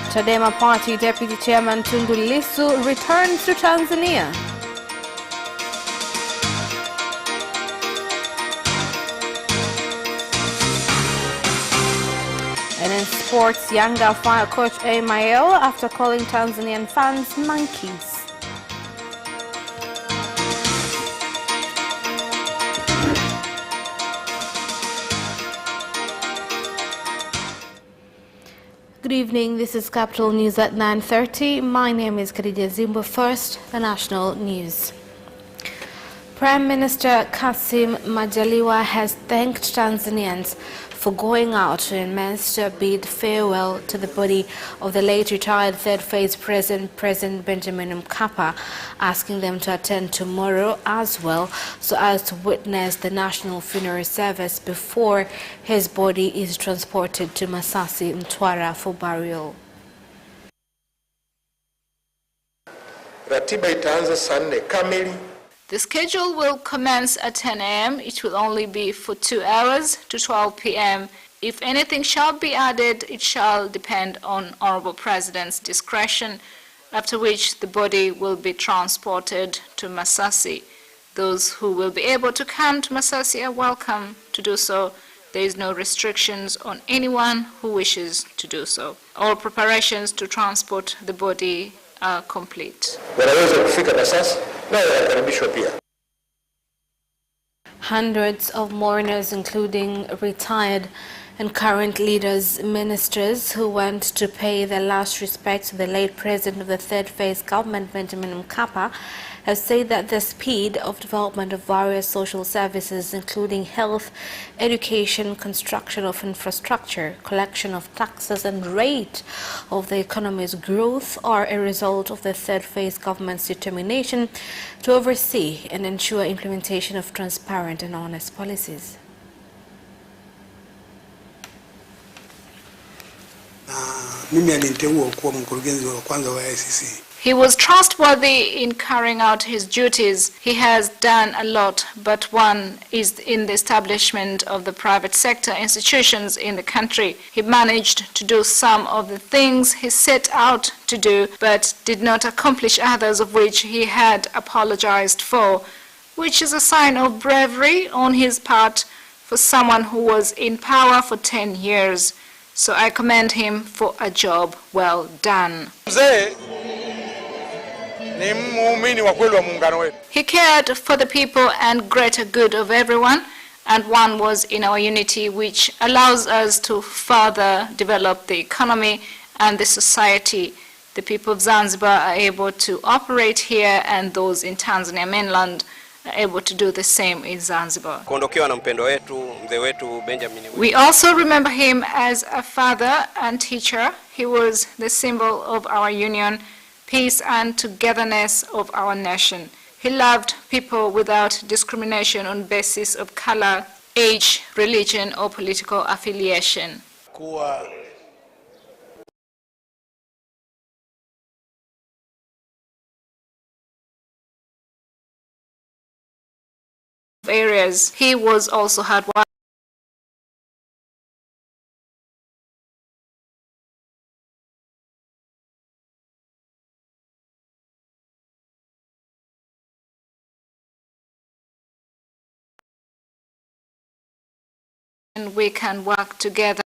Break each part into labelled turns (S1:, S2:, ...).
S1: Chadema Party Deputy Chairman Tundu Lissu returns to Tanzania. And in sports, Yanga fire coach Mael after calling Tanzanian fans monkeys. Good evening, this is Capital News at 9:30. My name is Khadija Zimbo. First, the national news. Prime Minister Kassim Majaliwa has thanked Tanzanians for going out to immense to bid farewell to the body of the late retired third phase President Benjamin Mkapa, asking them to attend tomorrow as well so as to witness the national funeral service before his body is transported to Masasi, Mtwara for burial.
S2: Ratiba itaanza saa 4 kamili.
S3: The schedule will commence at 10 a.m. It will only be for 2 hours to 12 p.m. If anything shall be added, it shall depend on Honorable President's discretion, after which the body will be transported to Masasi. Those who will be able to come to Masasi are welcome to do so. There is no restrictions on anyone who wishes to do so. All preparations to transport the body are complete.
S1: Hundreds of mourners, including retired and current leaders, ministers who went to pay their last respects to the late president of the third phase government, Benjamin Mkapa, have said that the speed of development of various social services, including health, education, construction of infrastructure, collection of taxes, and rate of the economy's growth, are a result of the third phase government's determination to oversee and ensure implementation of transparent and honest policies.
S3: He was trustworthy in carrying out his duties. He has done a lot, but one is in the establishment of the private sector institutions in the country. He managed to do some of the things he set out to do, but did not accomplish others of which he had apologized for, which is a sign of bravery on his part for someone who was in power for 10 years. So I commend him for a job well done. He cared for the people and greater good of everyone, and one was in our unity, which allows us to further develop the economy and the society. The people of Zanzibar are able to operate here, and those in Tanzania mainland are able to do the same in Zanzibar. We also remember him as a father and teacher. He was the symbol of our union, peace and togetherness of our nation. He loved people without discrimination on basis of color, age, religion, or political affiliation. Areas. He was also hardworking. And we can work together.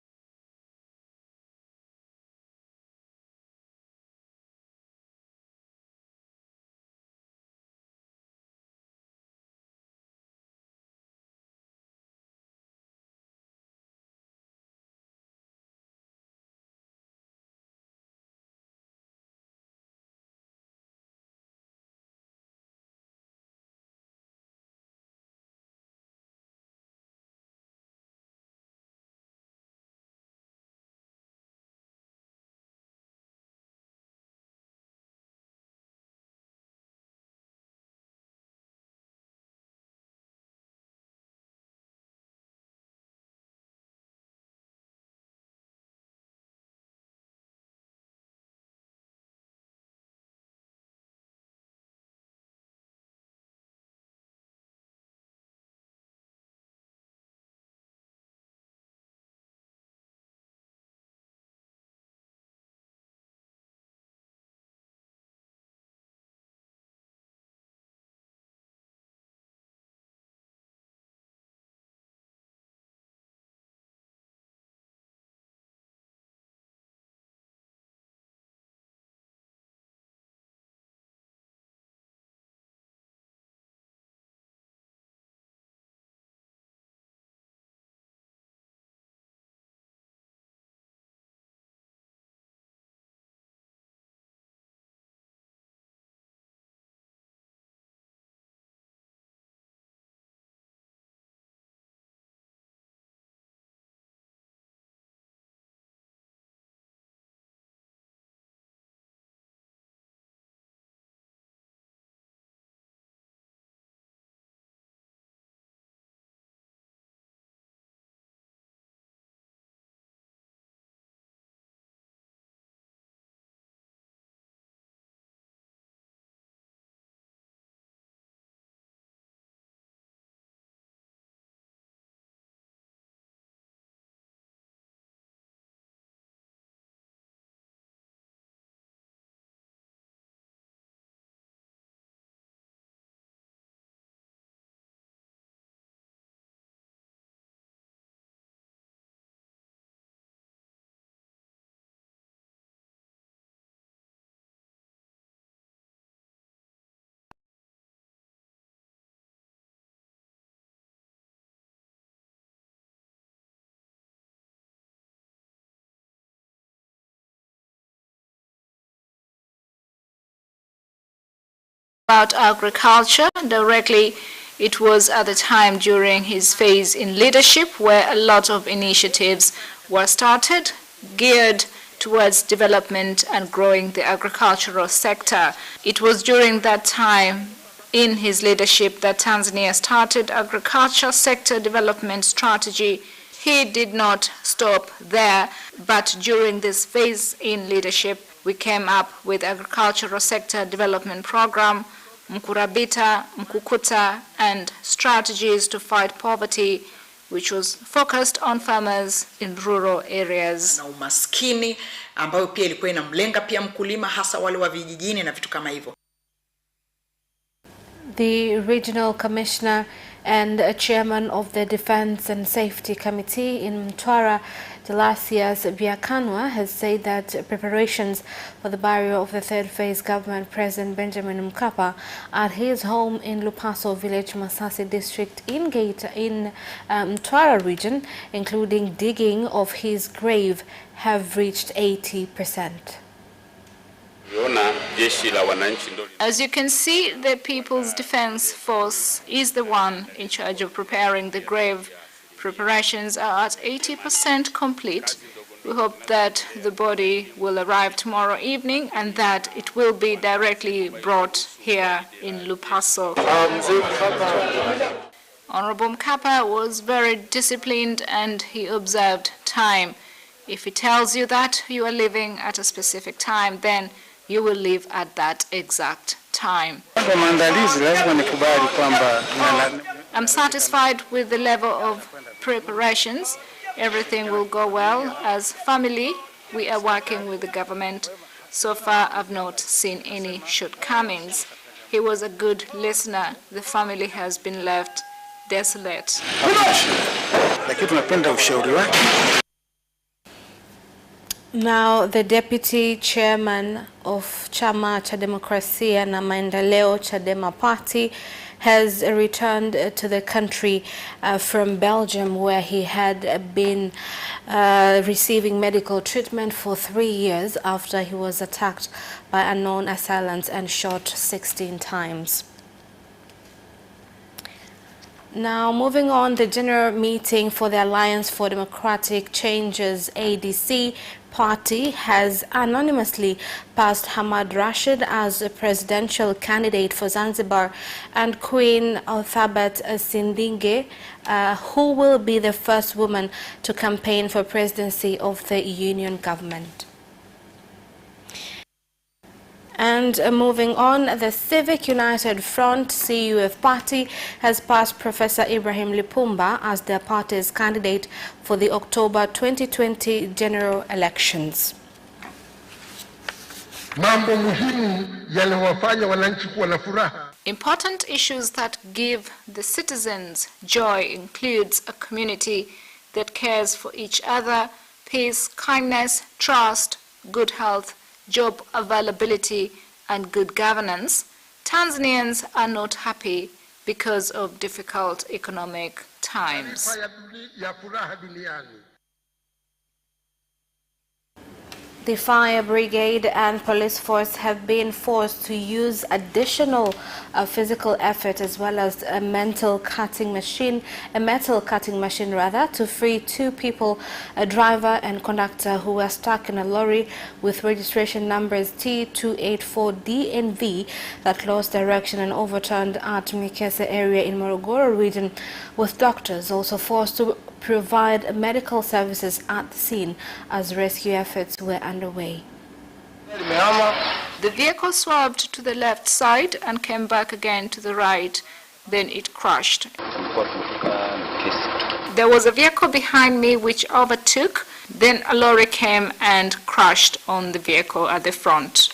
S3: About agriculture directly, it was at the time during his phase in leadership where a lot of initiatives were started, geared towards development and growing the agricultural sector. It was during that time in his leadership that Tanzania started agriculture sector development strategy. He did not stop there, but during this phase in leadership, we came up with agricultural sector development program, Mkurabita, Mkukuta, and strategies to fight poverty, which was focused on farmers in rural areas.
S4: Na umaskini ambayo pia ilikuwa inamlenga pia mkulima hasa wale wa vijijini na vitu kama hivyo.
S1: The regional commissioner and chairman of the Defense and Safety Committee in Mtwara, Delasius Biakanwa, has said that preparations for the burial of the third phase government President Benjamin Mkapa at his home in Lupaso village, Masasi district in Mtwara region, including digging of his grave, have reached 80%.
S3: As you can see, the People's Defense Force is the one in charge of preparing the grave. Preparations are at 80% complete. We hope that the body will arrive tomorrow evening and that it will be directly brought here in Lupaso. Honorable Mkapa was very disciplined and he observed time. If he tells you that you are leaving at a specific time, then you will leave at that exact time. I'm satisfied with the level of preparations. Everything will go well. As family, we are working with the government. So far, I've not seen any shortcomings. He was a good listener. The family has been left desolate.
S1: Now, the deputy chairman of Chama cha Demokrasia na Maendeleo Chadema Party has returned to the country from Belgium, where he had been receiving medical treatment for 3 years after he was attacked by unknown assailants and shot 16 times. Now, moving on, the general meeting for the Alliance for Democratic Changes, ADC, party has anonymously passed Hamad Rashid as a presidential candidate for Zanzibar and Queen Elizabeth Sindinge, who will be the first woman to campaign for presidency of the union government. And moving on, the Civic United Front CUF party has passed Professor Ibrahim Lipumba as their party's candidate for the October 2020 general elections.
S3: Important issues that give the citizens joy includes a community that cares for each other, peace, kindness, trust, good health, job availability, and good governance. Tanzanians are not happy because of difficult economic times.
S1: The fire brigade and police force have been forced to use additional physical effort as well as a metal cutting machine to free 2 people, a driver and conductor, who were stuck in a lorry with registration numbers T284DNV that lost direction and overturned at Mikese area in Morogoro region, with doctors also forced to provide medical services at the scene as rescue efforts were underway.
S3: The vehicle swerved to the left side and came back again to the right, then it crashed. There was a vehicle behind me which overtook, then a lorry came and crashed on the vehicle at the front.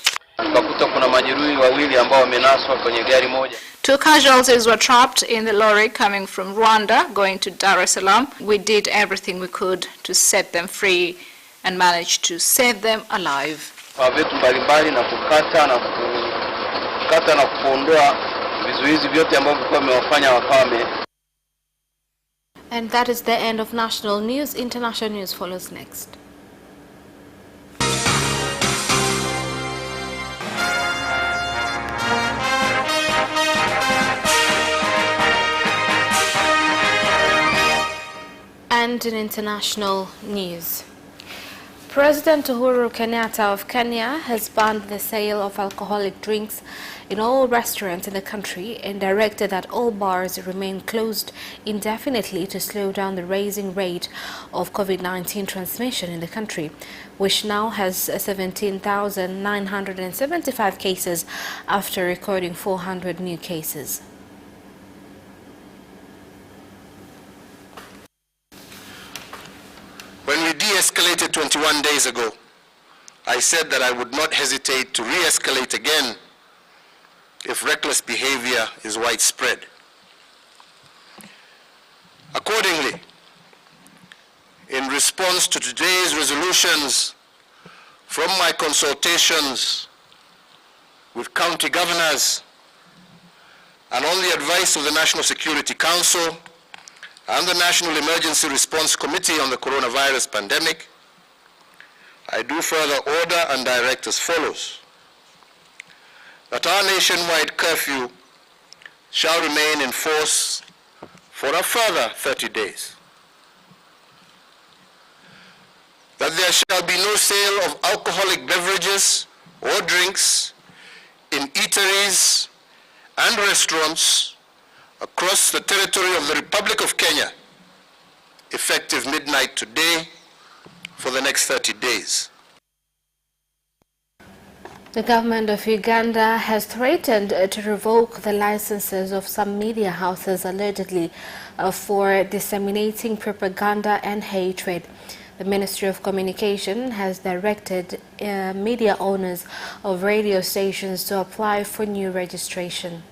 S3: 2 casualties were trapped in the lorry coming from Rwanda going to Dar es Salaam. We did everything we could to set them free and managed to save them alive.
S1: And that is the end of national news. International news follows next. And in international news, President Uhuru Kenyatta of Kenya has banned the sale of alcoholic drinks in all restaurants in the country and directed that all bars remain closed indefinitely to slow down the rising rate of COVID-19 transmission in the country, which now has 17,975 cases after recording 400 new cases.
S2: When we de-escalated 21 days ago, I said that I would not hesitate to re-escalate again if reckless behavior is widespread. Accordingly, in response to today's resolutions from my consultations with county governors and on the advice of the National Security Council and the National Emergency Response Committee on the coronavirus pandemic, I do further order and direct as follows: that our nationwide curfew shall remain in force for a further 30 days. That there shall be no sale of alcoholic beverages or drinks in eateries and restaurants across the territory of the Republic of Kenya, effective midnight today for the next 30 days.
S1: The government of Uganda has threatened to revoke the licenses of some media houses allegedly for disseminating propaganda and hatred. The Ministry of Communication has directed media owners of radio stations to apply for new registration.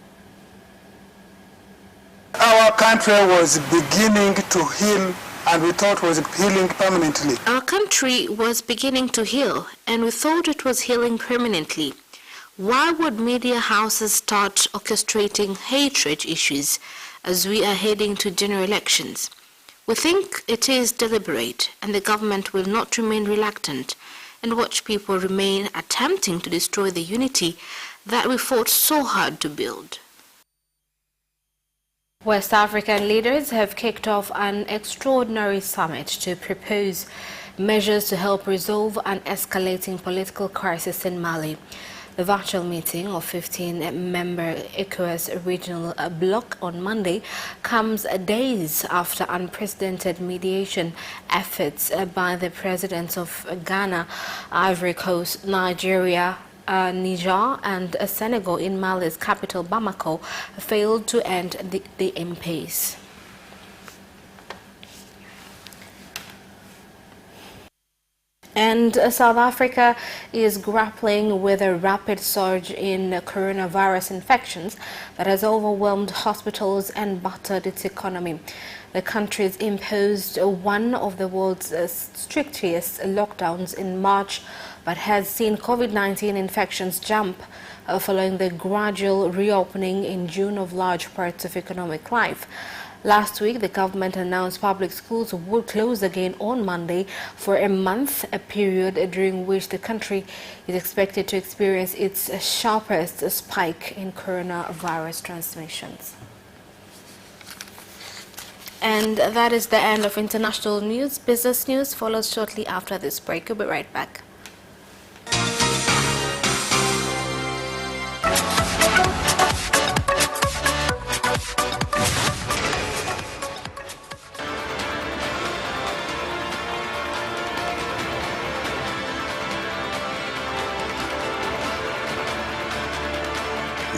S5: Our country was beginning to heal, and we thought was healing permanently.
S1: Our country was beginning to heal, and we thought it was healing permanently. Why would media houses start orchestrating hatred issues as we are heading to general elections? We think it is deliberate, and the government will not remain reluctant and watch people remain attempting to destroy the unity that we fought so hard to build. West African leaders have kicked off an extraordinary summit to propose measures to help resolve an escalating political crisis in Mali. The virtual meeting of 15-member ECOWAS regional bloc on Monday comes days after unprecedented mediation efforts by the presidents of Ghana, Ivory Coast, Nigeria, Niger and Senegal in Mali's capital Bamako failed to end the impasse. And South Africa is grappling with a rapid surge in coronavirus infections that has overwhelmed hospitals and battered its economy. The country's imposed one of the world's strictest lockdowns in March, but has seen COVID-19 infections jump following the gradual reopening in June of large parts of economic life. Last week, the government announced public schools would close again on Monday for a month, a period during which the country is expected to experience its sharpest spike in coronavirus transmissions. And that is the end of international news. Business news follows shortly after this break. We'll be right back.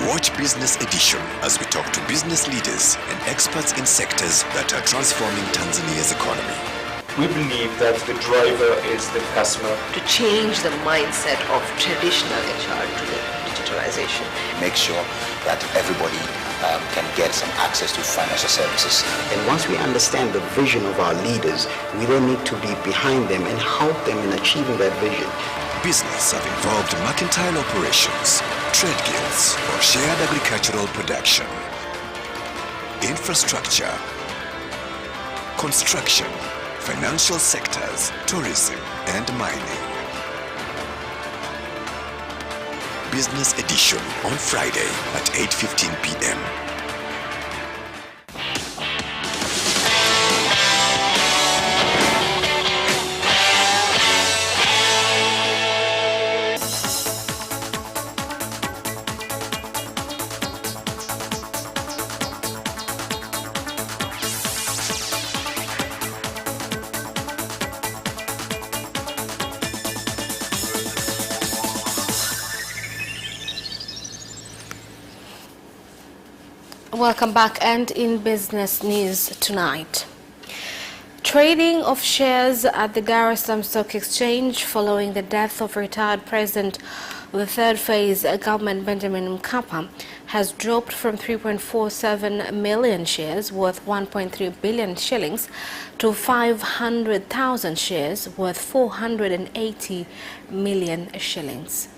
S6: Watch Business Edition as we talk to business leaders and experts in sectors that are transforming Tanzania's economy.
S7: We believe that the driver is the customer.
S8: To change the mindset of traditional HR to the digitalization.
S9: Make sure that everybody can get some access to financial services.
S10: And once we understand the vision of our leaders, we then need to be behind them and help them in achieving that vision.
S6: Business have involved mercantile operations, trade guilds, or shared agricultural production, infrastructure, construction, financial sectors, tourism, and mining. Business Edition on Friday at 8:15 p.m.
S1: Welcome back, and in business news tonight. Trading of shares at the Dar es Salaam Stock Exchange following the death of retired President of the third phase government Benjamin Mkapa has dropped from 3.47 million shares worth 1.3 billion shillings to 500,000 shares worth 480 million shillings.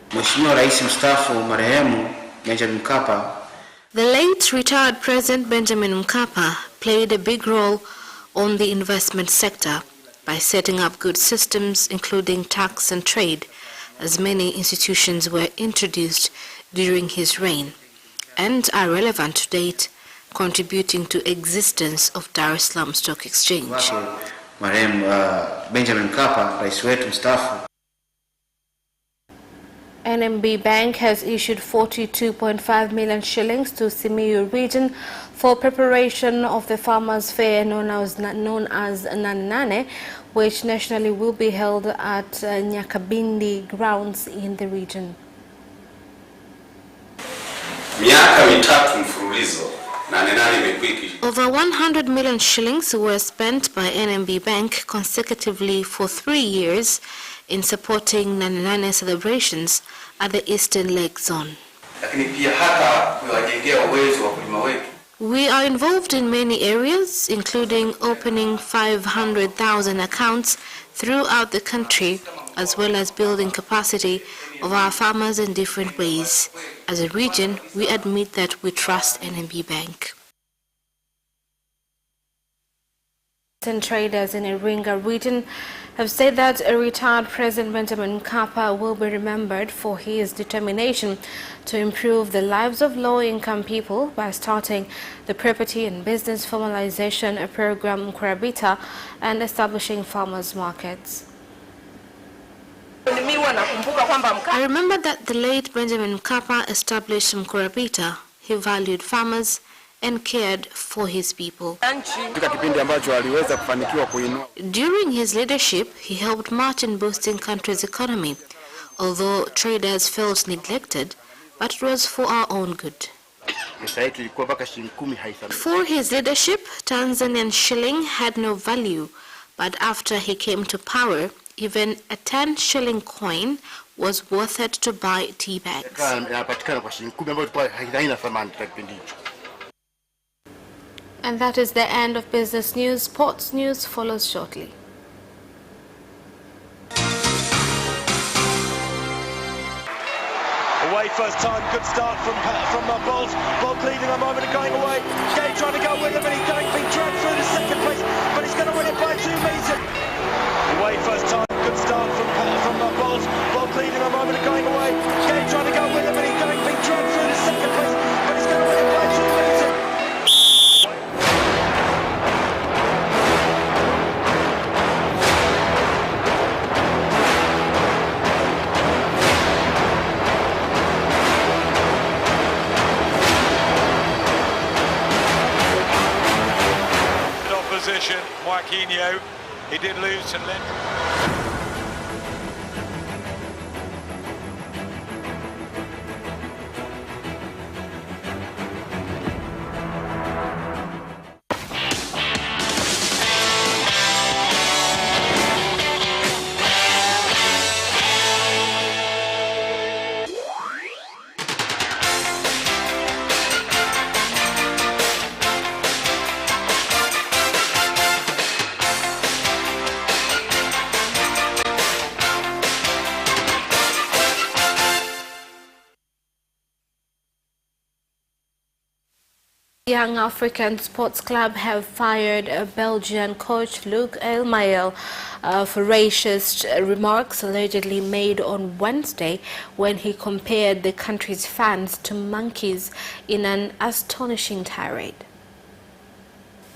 S11: Mheshimiwa Rais mstaafu marehemu Benjamin Mkapa.
S1: The late retired President Benjamin Mkapa played a big role on the investment sector by setting up good systems including tax and trade, as many institutions were introduced during his reign and are relevant to date, contributing to existence of Dar es Salaam Stock Exchange.
S11: Marehemu Benjamin Mkapa, rais wetu mstaafu.
S1: NMB Bank has issued 42.5 million shillings to Simiyu region for preparation of the Farmers' Fair known as Nanane, which nationally will be held at Nyakabindi grounds in the region. Over 100 million shillings were spent by NMB Bank consecutively for 3 years in supporting Nanane celebrations at the Eastern Lake Zone. We are involved in many areas, including opening 500,000 accounts throughout the country, as well as building capacity of our farmers in different ways. As a region, we admit that we trust NMB Bank. And traders in Iringa region have said that a retired President Benjamin Mkapa will be remembered for his determination to improve the lives of low-income people by starting the Property and Business Formalization Program Mkurabita and establishing farmers' markets. I remember that the late Benjamin Mkapa established Mkurabita. He valued farmers and cared for his people. During his leadership, he helped much in boosting country's economy, although traders felt neglected, but it was for our own good. Before his leadership, Tanzanian shilling had no value, but after he came to power, even a 10 shilling coin was worth it to buy tea bags. And that is the end of business news. Sports news follows shortly.
S12: Away first time, good start from Bolt. Bolt leading a moment and going away. Gay trying to go with him, and he's being dragged through the second place, but he's going to win it by 2 meters. Away first time, good start from Bolt. Bolt leading a moment and going away. Gay trying to go with him, and he's being dragged through the second place, but he's going to win it by 2 meters. Joaquinho, he did lose and then.
S1: Young African Sports Club have fired Belgian coach Luc Elmael for racist remarks allegedly made on Wednesday when he compared the country's fans to monkeys in an astonishing tirade.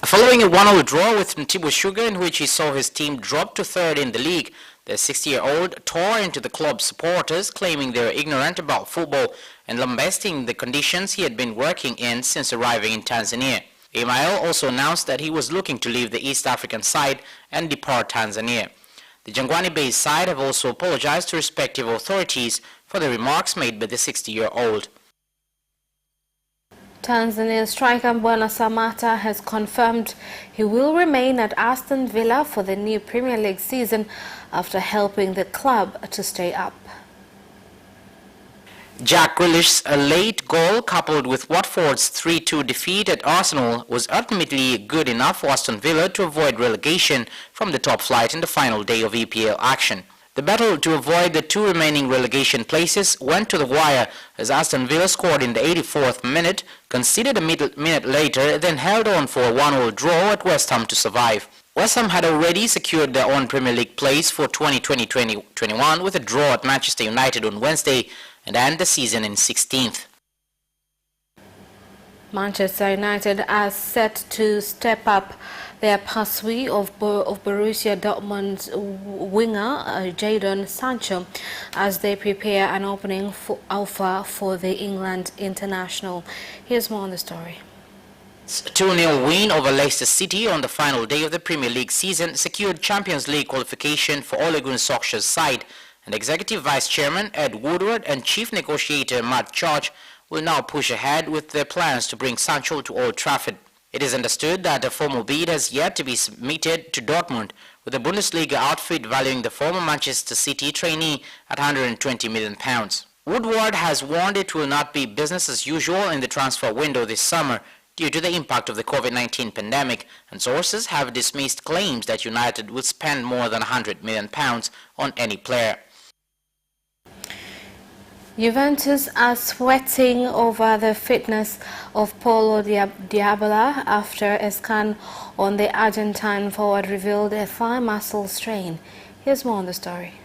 S13: Following a 1-0 draw with Mtibwa Sugar in which he saw his team drop to third in the league, the 60-year-old tore into the club's supporters, claiming they were ignorant about football and lambasting the conditions he had been working in since arriving in Tanzania. Elmael also announced that he was looking to leave the East African side and depart Tanzania. The Jangwani-based side have also apologized to respective authorities for the remarks made by the 60-year-old.
S1: Tanzania striker Mbwana Samata has confirmed he will remain at Aston Villa for the new Premier League season after helping the club to stay up.
S13: Jack Grealish's late goal, coupled with Watford's 3-2 defeat at Arsenal, was ultimately good enough for Aston Villa to avoid relegation from the top flight in the final day of EPL action. The battle to avoid the two remaining relegation places went to the wire as Aston Villa scored in the 84th minute, conceded a minute later, then held on for a 1-1 draw at West Ham to survive. West Ham had already secured their own Premier League place for 2020-2021 with a draw at Manchester United on Wednesday and end the season in 16th.
S1: Manchester United are set to step up their pursuit of Borussia Dortmund's winger Jadon Sancho as they prepare an opening offer for the England international. Here's more on the story.
S13: 2-0 win over Leicester City on the final day of the Premier League season secured Champions League qualification for Ole Gunnar Solskjaer's side, and Executive Vice Chairman Ed Woodward and Chief Negotiator Matt Church will now push ahead with their plans to bring Sancho to Old Trafford. It is understood that a formal bid has yet to be submitted to Dortmund, with the Bundesliga outfit valuing the former Manchester City trainee at £120 million. Woodward has warned it will not be business as usual in the transfer window this summer due to the impact of the COVID-19 pandemic, and sources have dismissed claims that United would spend more than £100 million on any player.
S1: Juventus are sweating over the fitness of Paulo Dybala after a scan on the Argentine forward revealed a thigh muscle strain. Here's more on the story.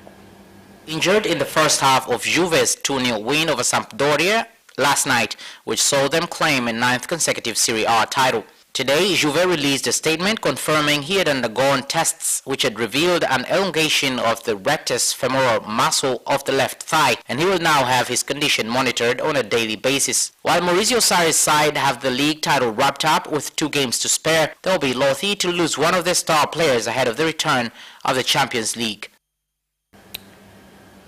S13: Injured in the first half of Juve's 2-0 win over Sampdoria last night, which saw them claim a 9th consecutive Serie A title. Today, Juve released a statement confirming he had undergone tests which had revealed an elongation of the rectus femoral muscle of the left thigh, and he will now have his condition monitored on a daily basis. While Maurizio Sarri's side have the league title wrapped up with 2 games to spare, they'll be loath to lose one of their star players ahead of the return of the Champions League.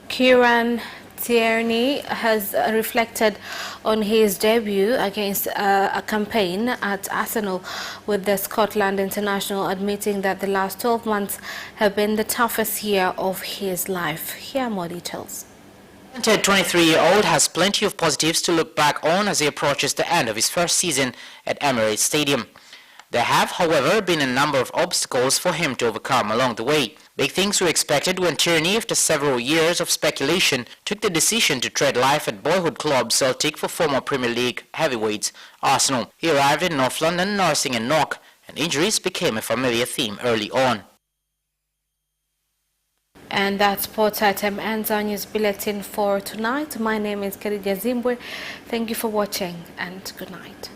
S1: Kieran Tierney has reflected on his debut against a campaign at Arsenal, with the Scotland international admitting that the last 12 months have been the toughest year of his life. Here are more details.
S13: The 23-year-old has plenty of positives to look back on as he approaches the end of his first season at Emirates Stadium. There have, however, been a number of obstacles for him to overcome along the way. Big things were expected when Tierney, after several years of speculation, took the decision to tread life at boyhood club Celtic for former Premier League heavyweights Arsenal. He arrived in North London nursing a knock, and injuries became a familiar theme early on.
S1: And that sports item ends our news bulletin for tonight. My name is Khadija Zimbwe. Thank you for watching and good night.